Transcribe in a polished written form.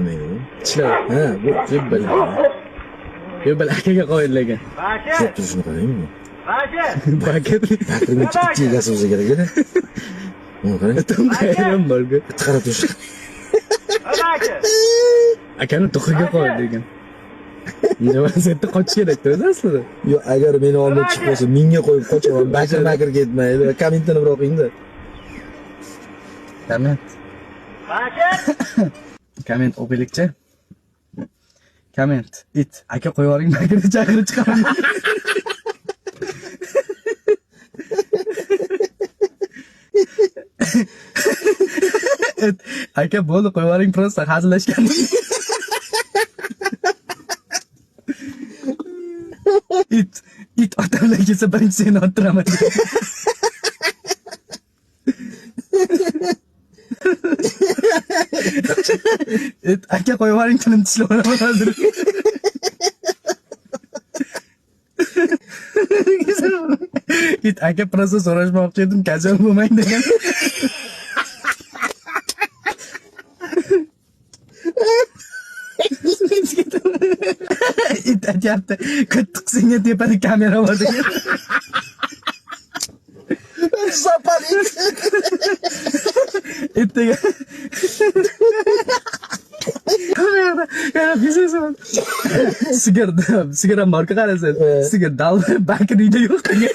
Nima bu? Tishlar. Ha, bu Yo'bbil. Yo'bbil akaga qo'yilgan. Tushib turishini qarangmi? Baket. Takribincha ikki egasi bo'lsa kerak-da. Buni qarang. To'nqayram borku. Qarab turish. Akani to'qiga qo'yilgan. Javasiyatda qochish kerak-da o'zi aslida. Yo, agar meni oldimga chiqib qolsa, menga qo'yib qochaman. Bakir ketmaydi. Kommentini bir o'qing-da. Komment. Komment o'qiylikchi. Komment. It. Aka qo'yib yuboring, bakirni chaqirib chiqaman. Aka bo'ldi qo'yib yuboring, просто hazillashgan. It otamlar kelsa birinchi seni ottiraman. Aka qo'yib yuboring, tilim tishlab olaman hozir. Aka prosta so'rashmoqchi edim, kajal bo'lmang degan. Aytyapti, qattiq senga tepada kamera bor degan. Sapal it. Itga. Yana bizasan. Sigir marka qarasa, sigir dal bakirida yo'q degan.